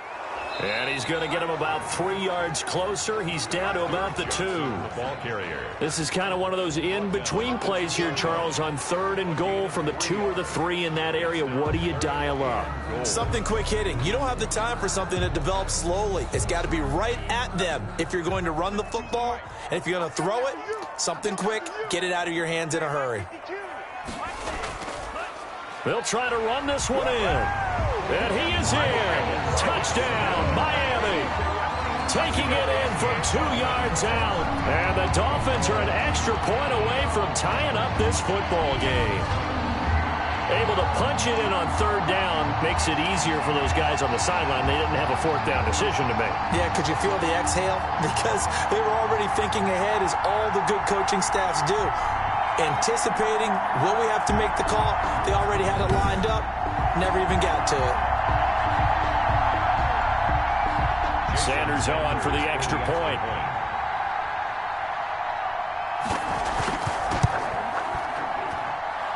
S2: And he's going to get him about 3 yards closer. He's down to about the 2.
S1: The ball carrier.
S2: This is kind of one of those in-between plays here, Charles, on 3rd and goal from the 2 or the 3 in that area. What do you dial up?
S3: Something quick hitting. You don't have the time for something that develops slowly. It's got to be right at them if you're going to run the football. And if you're going to throw it, something quick, get it out of your hands in a hurry.
S2: They'll try to run this one in. And he is in. Touchdown, Miami. Taking it in from 2 yards out. And the Dolphins are an extra point away from tying up this football game. Able to punch it in on 3rd down makes it easier for those guys on the sideline. They didn't have a 4th down decision to make.
S3: Yeah, could you feel the exhale? Because they were already thinking ahead, as all the good coaching staffs do. Anticipating, will we have to make the call? They already had it lined up. Never even got to it.
S2: Sanders on for the extra point.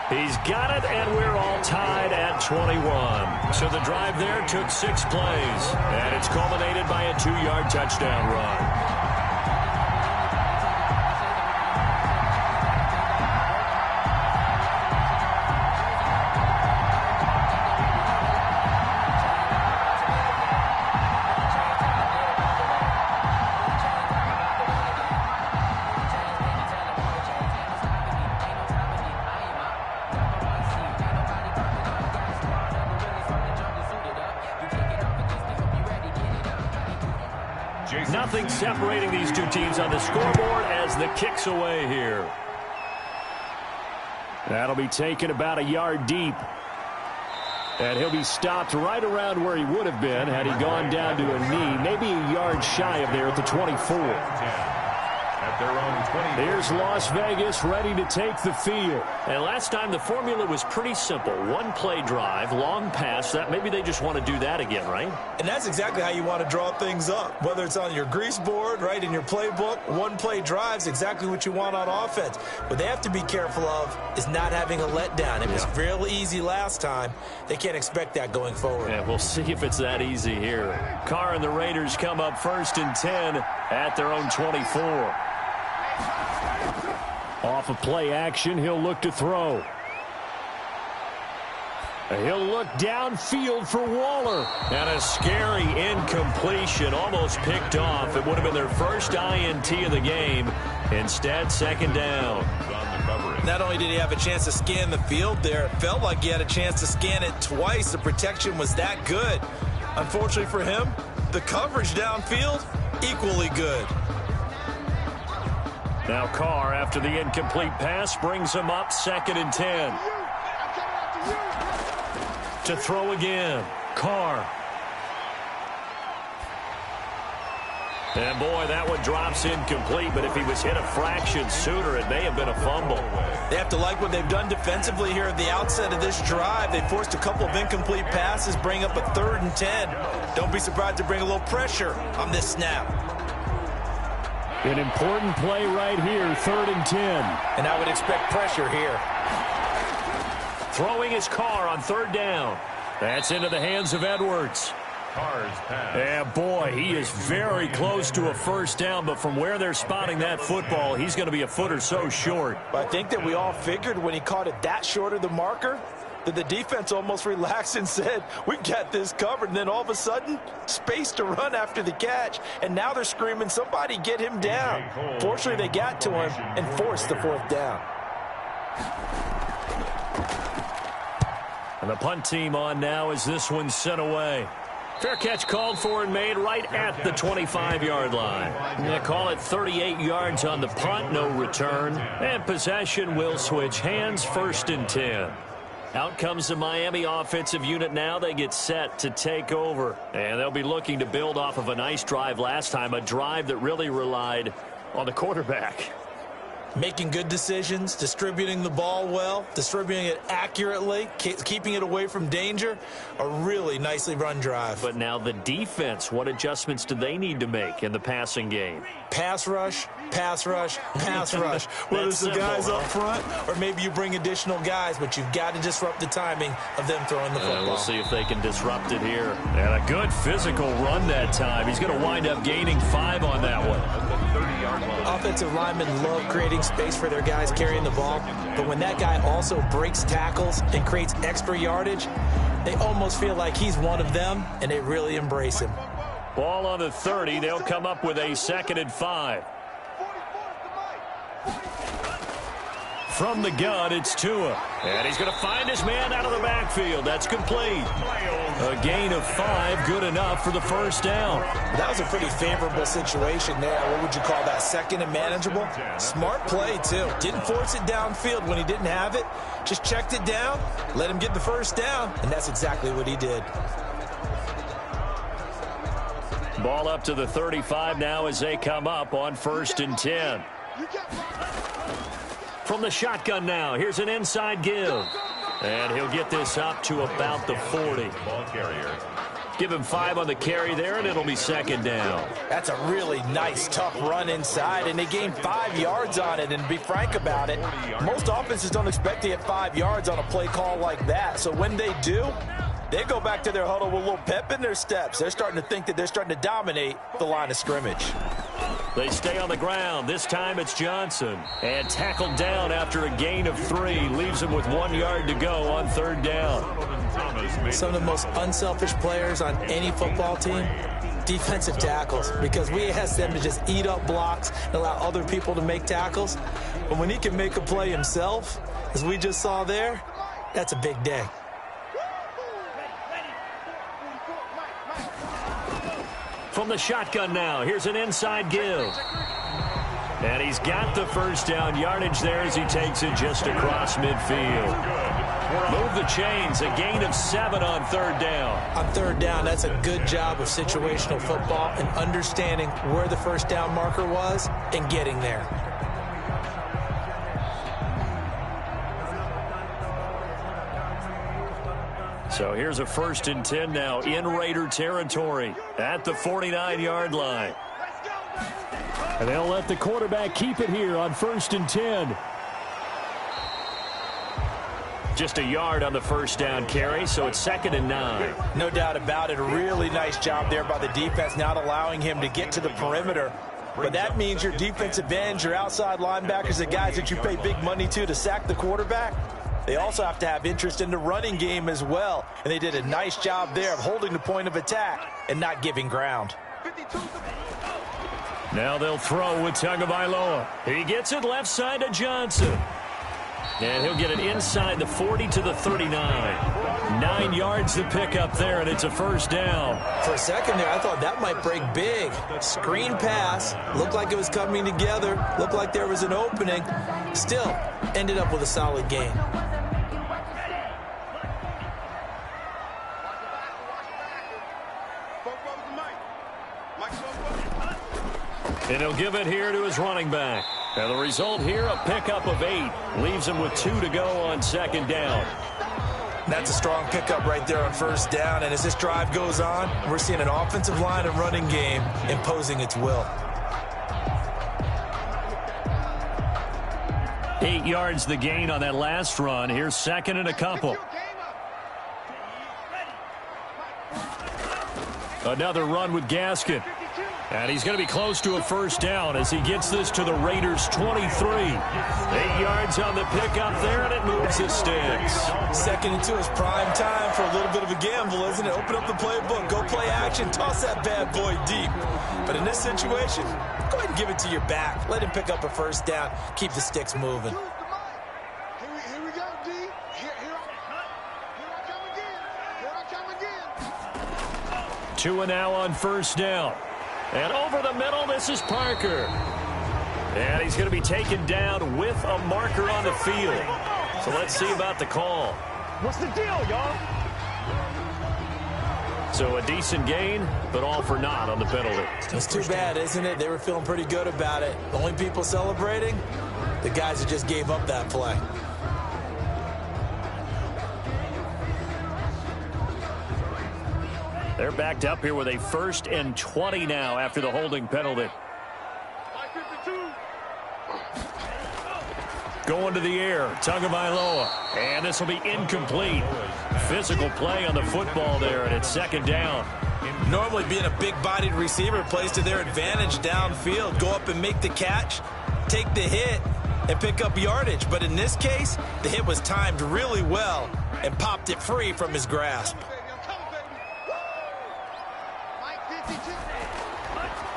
S2: He's got it, and we're all tied at 21. So the drive there took 6 plays, and it's culminated by a 2-yard touchdown run. Nothing separating these two teams on the scoreboard as the kick's away here. That'll be taken about a yard deep. And he'll be stopped right around where he would have been had he gone down to a knee, maybe a yard shy of there at the 24.
S1: At their own 20.
S2: Here's Las Vegas ready to take the field. And last time the formula was pretty simple. 1-play drive, long pass. That maybe they just want to do that again, right?
S3: And that's exactly how you want to draw things up. Whether it's on your grease board, right, in your playbook, 1-play drive's exactly what you want on offense. What they have to be careful of is not having a letdown. It was real easy last time. They can't expect that going forward.
S2: Yeah, we'll see if it's that easy here. Carr and the Raiders come up 1st and 10 at their own 24. Off of play action, he'll look to throw. He'll look downfield for Waller.
S4: And a scary incompletion, almost picked off. It would have been their first INT of the game. Instead, second down.
S3: Not only did he have a chance to scan the field there, it felt like he had a chance to scan it twice. The protection was that good. Unfortunately for him, the coverage downfield, equally good.
S2: Now Carr, after the incomplete pass, brings him up 2nd and 10. To throw again, Carr. And boy, that one drops incomplete, but if he was hit a fraction sooner, it may have been a fumble.
S3: They have to like what they've done defensively here at the outset of this drive. They forced a couple of incomplete passes, bring up a 3rd and 10. Don't be surprised to bring a little pressure on this snap.
S2: An important play right here, 3rd and 10.
S3: And I would expect pressure here.
S2: Throwing his Carr on 3rd down. That's into the hands of Edwards. And boy, he is very close to a 1st down, but from where they're spotting that football, he's going to be a foot or so short.
S3: But I think that we all figured when he caught it that short of the marker, that the defense almost relaxed and said, we got this covered. And then all of a sudden, space to run after the catch. And now they're screaming, somebody get him down. Fortunately, they got to him and forced the 4th down.
S2: And the punt team on now as this one's sent away. Fair catch called for and made right at the 25-yard line. They call it 38 yards on the punt, no return. And possession will switch hands, 1st and 10. Out comes the Miami offensive unit now. They get set to take over. And they'll be looking to build off of a nice drive last time, a drive that really relied on the quarterback.
S3: Making good decisions, distributing the ball well, distributing it accurately, keeping it away from danger. A really nicely run drive.
S2: But now the defense, what adjustments do they need to make in the passing game?
S3: Pass rush, pass rush, pass rush. Whether it's the guys up front or maybe you bring additional guys, but you've got to disrupt the timing of them throwing the football.
S2: We'll see if they can disrupt it here. And a good physical run that time. He's going to wind up gaining 5 on that one.
S3: Offensive linemen love creating space for their guys carrying the ball, but when that guy also breaks tackles and creates extra yardage, they almost feel like he's one of them, and they really embrace him.
S2: Ball on the 30. They'll come up with a 2nd and 5. From the gun, it's Tua. And he's going to find his man out of the backfield. That's complete. A gain of 5, good enough for the 1st down.
S3: That was a pretty favorable situation there. What would you call that, 2nd and manageable? Smart play, too. Didn't force it downfield when he didn't have it. Just checked it down, let him get the 1st down, and that's exactly what he did.
S2: Ball up to the 35 now as they come up on 1st and 10. From the shotgun now, here's an inside give. And he'll get this up to about the 40. Ball carrier. Give him 5 on the carry there, and it'll be 2nd down.
S3: That's a really nice, tough run inside, and they gained 5 yards on it. And to be frank about it, most offenses don't expect to get 5 yards on a play call like that. So when they do, they go back to their huddle with a little pep in their steps. They're starting to think that they're starting to dominate the line of scrimmage.
S2: They stay on the ground. This time it's Johnson. And tackled down after a gain of 3. Leaves him with 1 yard to go on 3rd down.
S3: Some of the most unselfish players on any football team, defensive tackles. Because we ask them to just eat up blocks and allow other people to make tackles. But when he can make a play himself, as we just saw there, that's a big day.
S2: From the shotgun now, here's an inside give. And he's got the 1st down yardage there as he takes it just across midfield. Move the chains, a gain of 7 on 3rd down.
S3: On 3rd down, that's a good job of situational football and understanding where the 1st down marker was and getting there.
S2: So here's a 1st and 10 now in Raider territory at the 49-yard line. And they'll let the quarterback keep it here on 1st and 10. Just a yard on the 1st down carry, so it's 2nd and 9.
S3: No doubt about it. A really nice job there by the defense, not allowing him to get to the perimeter. But that means your defensive ends, your outside linebackers, the guys that you pay big money to sack the quarterback,
S5: they also have to have interest in the running game as well. And they did a nice job there of holding the point of attack and not giving ground.
S2: Now they'll throw with Tagovailoa. He gets it left side to Johnson. And he'll get it inside the 40 to the 39. 9 yards to pick up there, and it's a first down.
S3: For a second there, I thought that might break big. Screen pass. Looked like it was coming together. Looked like there was an opening. Still, ended up with a solid gain.
S2: And he'll give it here to his running back. And the result here, a pickup of 8. Leaves him with 2 to go on second down.
S3: That's a strong pickup right there on first down. And as this drive goes on, we're seeing an offensive line and running game imposing its will.
S2: 8 yards the gain on that last run. Here's second and a couple. Another run with Gaskin. And he's going to be close to a first down as he gets this to the Raiders' 23. 8 yards on the pickup there, and it moves the sticks.
S3: 2nd and 2 is prime time for a little bit of a gamble, isn't it? Open up the playbook, go play action, toss that bad boy deep. But in this situation, go ahead and give it to your back. Let him pick up a first down. Keep the sticks moving.
S7: Here we go, D. Here I come again.
S2: 2 and now on first down. And over the middle, this is Parker. And he's going to be taken down with a marker on the field. So let's see about the call.
S4: What's the deal, y'all?
S2: So a decent gain, but all for naught on the penalty.
S3: It's too bad, isn't it? They were feeling pretty good about it. The only people celebrating, the guys that just gave up that play.
S2: They're backed up here with a 1st and 20 now after the holding penalty. Going to the air, Tagovailoa. And this will be incomplete. Physical play on the football there, and it's second down.
S3: Normally being a big-bodied receiver plays to their advantage downfield. Go up and make the catch, take the hit, and pick up yardage. But in this case, the hit was timed really well and popped it free from his grasp.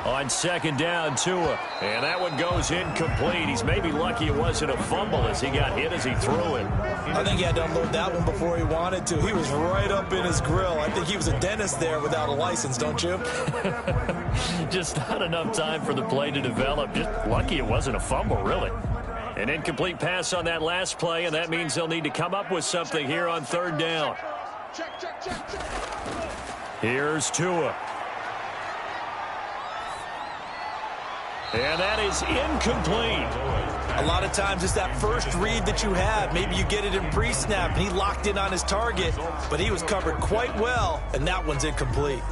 S2: On second down, Tua. And that one goes incomplete. He's maybe lucky it wasn't a fumble as he got hit as he threw it.
S3: I think he had to unload that one before he wanted to. He was right up in his grill. I think he was a dentist there without a license, don't you?
S2: Just not enough time for the play to develop. Just lucky it wasn't a fumble, really. An incomplete pass on that last play, and that means they'll need to come up with something here on third down. Here's Tua. And that is incomplete.
S3: A lot of times it's that first read that you have. Maybe you get it in pre-snap, and he locked in on his target, but he was covered quite well, and that one's incomplete.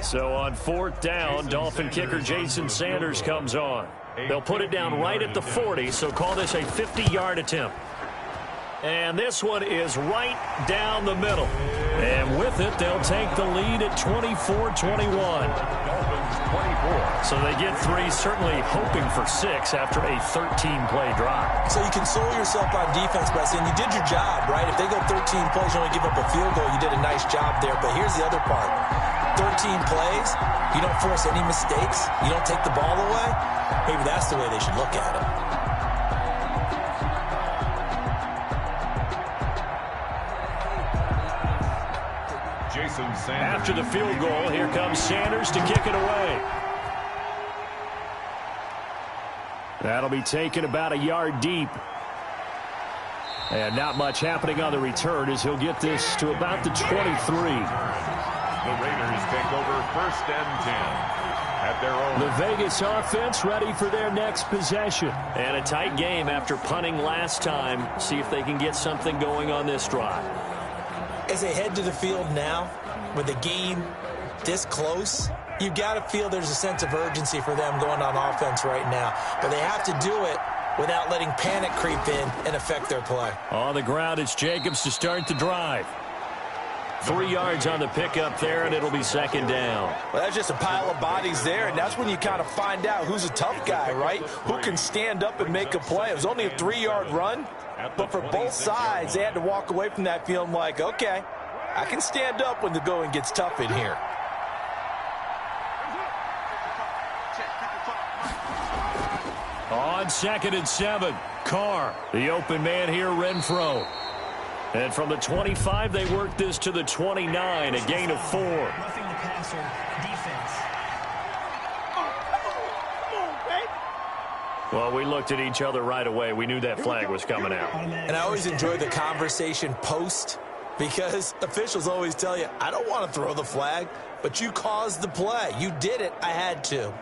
S2: So on fourth down, Dolphin kicker Jason Sanders comes on. They'll put it down right at the 40, so call this a 50-yard attempt. And this one is right down the middle. And with it, they'll take the lead at 24-21. So they get 3, certainly hoping for 6 after a 13-play drive.
S3: So you console yourself on defense by saying you did your job, right? If they go 13 plays, you only give up a field goal, you did a nice job there. But here's the other part. 13 plays, you don't force any mistakes, you don't take the ball away. Maybe that's the way they should look at it.
S2: After the field goal, here comes Sanders to kick it away. That'll be taken about a yard deep. And not much happening on the return as he'll get this to about the 23.
S1: The Raiders take over 1st and 10 at their own.
S2: The Vegas offense ready for their next possession. And a tight game after punting last time. See if they can get something going on this drive.
S3: As they head to the field now, with the game this close, you've got to feel there's a sense of urgency for them going on offense right now. But they have to do it without letting panic creep in and affect their play.
S2: On the ground, it's Jacobs to start the drive.
S4: 3 yards on the pickup there, and it'll be second down.
S5: Well, that's just a pile of bodies there, and that's when you kind of find out who's a tough guy, right? Who can stand up and make a play. It was only a 3-yard run, but for both sides, they had to walk away from that feeling like, okay, I can stand up when the going gets tough in here.
S4: On 2nd and 7, Carr, the open man here, Renfro. And from the 25, they work this to the 29, a gain of 4.
S8: Roughing the passer, defense.
S4: Well, we looked at each other right away. We knew that flag was coming out.
S3: And I always enjoy the conversation post, because officials always tell you, I don't want to throw the flag, but you caused the play. You did it. I had to.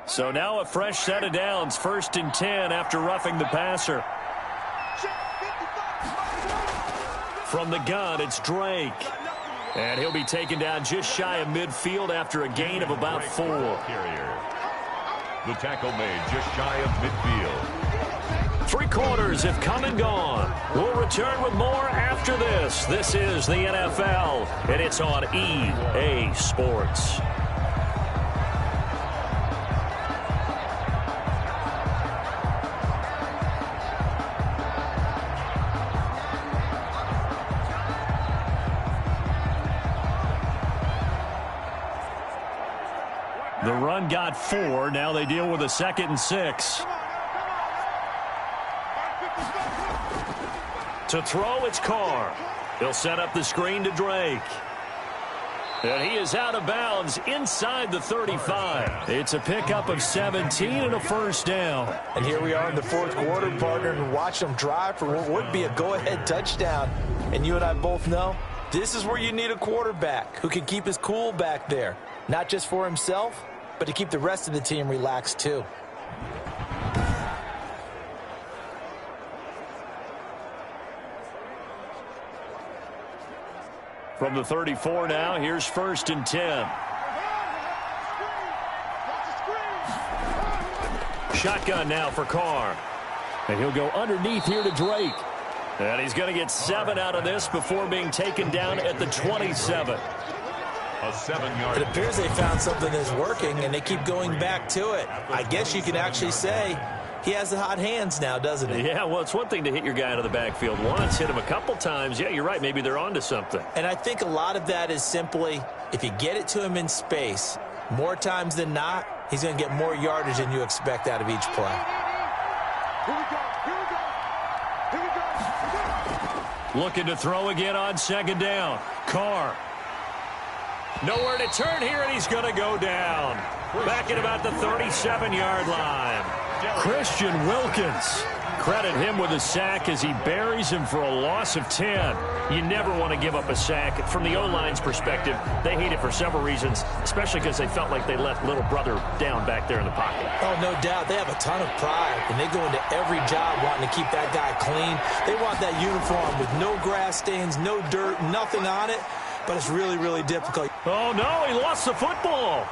S4: So now a fresh set of downs, 1st and 10 after roughing the passer. From the gun, it's Drake. And he'll be taken down just shy of midfield after a gain of about 4.
S1: The tackle made just shy of midfield.
S4: 3 quarters have come and gone. We'll return with more after this. This is the NFL, and it's on EA Sports. The run got 4. Now they deal with a 2nd and 6. To throw, it's Carr. He'll set up the screen to Drake. And he is out of bounds inside the 35. It's a pickup of 17 and a first down.
S5: And here we are in the 4th quarter, partner, and watch them drive for what would be a go-ahead touchdown. And you and I both know this is where you need a quarterback who can keep his cool back there. Not just for himself, but to keep the rest of the team relaxed too.
S4: From the 34 now, here's 1st and 10. Shotgun now for Carr. And he'll go underneath here to Drake. And he's going to get 7 out of this before being taken down at the 27.
S1: A 7-yard.
S3: It appears they found something that's working, and they keep going back to it. I guess you can actually say he has the hot hands now, doesn't he?
S4: Yeah, well, it's one thing to hit your guy out of the backfield once, hit him a couple times. Yeah, you're right. Maybe they're onto something.
S3: And I think a lot of that is simply, if you get it to him in space, more times than not, he's going to get more yardage than you expect out of each play.
S4: Looking to throw again on 2nd down. Carr. Nowhere to turn here, and he's going to go down. Back at about the 37-yard line. Christian Wilkins. Credit him with a sack as he buries him for a loss of 10. You never want to give up a sack. From the O-line's perspective, they hate it for several reasons, especially because they felt like they let little brother down back there in the pocket.
S3: Oh, no doubt. They have a ton of pride, and they go into every job wanting to keep that guy clean. They want that uniform with no grass stains, no dirt, nothing on it, but it's really, really difficult.
S4: Oh, no, he lost the football.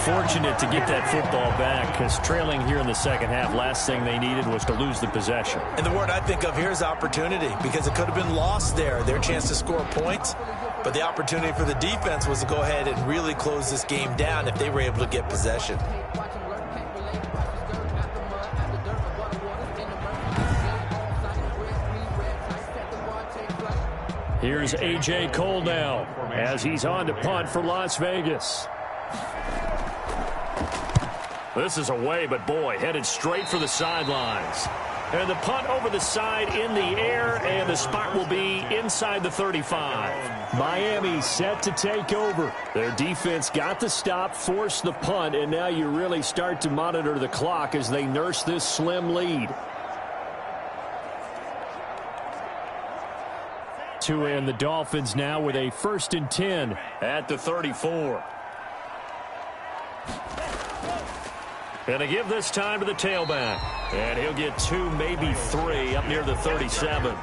S4: Fortunate to get that football back, because trailing here in the 2nd half, last thing they needed was to lose the possession.
S3: And the word I think of here is opportunity, because it could have been lost there, their chance to score points. But the opportunity for the defense was to go ahead and really close this game down if they were able to get possession.
S4: Here's A.J. Cole now as he's on to punt for Las Vegas. This is away, but boy, headed straight for the sidelines. And the punt over the side in the air, and the spot will be inside the 35. Miami set to take over. Their defense got the stop, forced the punt, and now you really start to monitor the clock as they nurse this slim lead. To end the Dolphins now with a 1st and 10 at the 34. And to give this time to the tailback. And he'll get 2, maybe 3 up near the 37.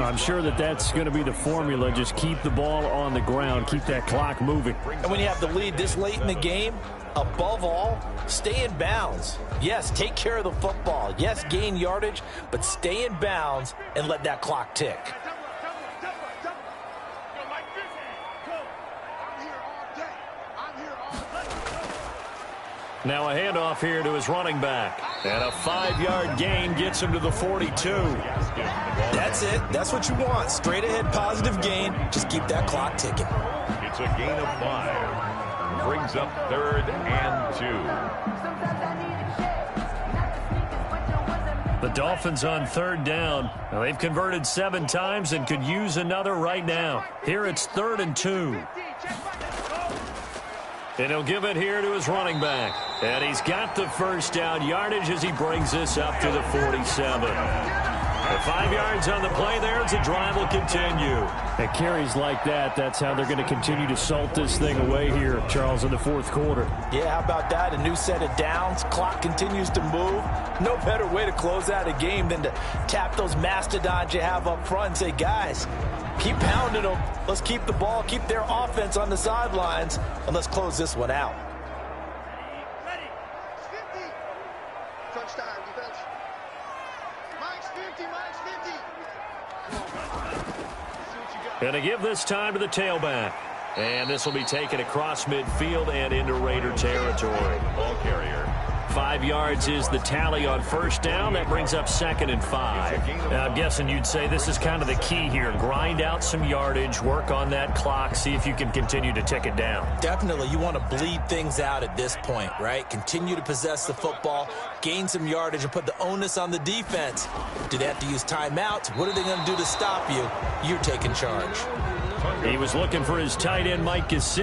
S2: I'm sure that's going to be the formula. Just keep the ball on the ground. Keep that clock moving.
S5: And when you have the lead this late in the game, above all, stay in bounds. Yes, take care of the football. Yes, gain yardage, but stay in bounds and let that clock tick.
S2: Now a handoff here to his running back. And a 5-yard gain gets him to the 42.
S5: That's it. That's what you want. Straight ahead positive gain. Just keep that clock ticking.
S1: It's a gain of 5. Brings up 3rd and 2.
S2: The Dolphins on 3rd down. Now they've converted 7 times and could use another right now. Here it's 3rd and 2. And he'll give it here to his running back. And he's got the first down yardage as he brings this up to the 47. And 5 yards on the play there as the drive will continue. And carries like that, that's how they're going to continue to salt this thing away here, Charles, in the 4th quarter.
S5: Yeah, how about that? A new set of downs. Clock continues to move. No better way to close out a game than to tap those mastodons you have up front and say, guys, keep pounding them. Let's keep the ball, keep their offense on the sidelines, and let's close this one out.
S7: Touchdown, defense. Mike's 50, Mike's 50.
S2: Going to give this time to the tailback. And this will be taken across midfield and into Raider territory.
S1: Ball carrier.
S2: 5 yards is the tally on first down. That brings up 2nd and 5. Now, I'm guessing you'd say this is kind of the key here. Grind out some yardage, work on that clock, see if you can continue to tick it down.
S3: Definitely, you want to bleed things out at this point, right? Continue to possess the football, gain some yardage, and put the onus on the defense. Do they have to use timeouts? What are they going to do to stop you? You're taking charge.
S2: He was looking for his tight end, Mike Gesicki.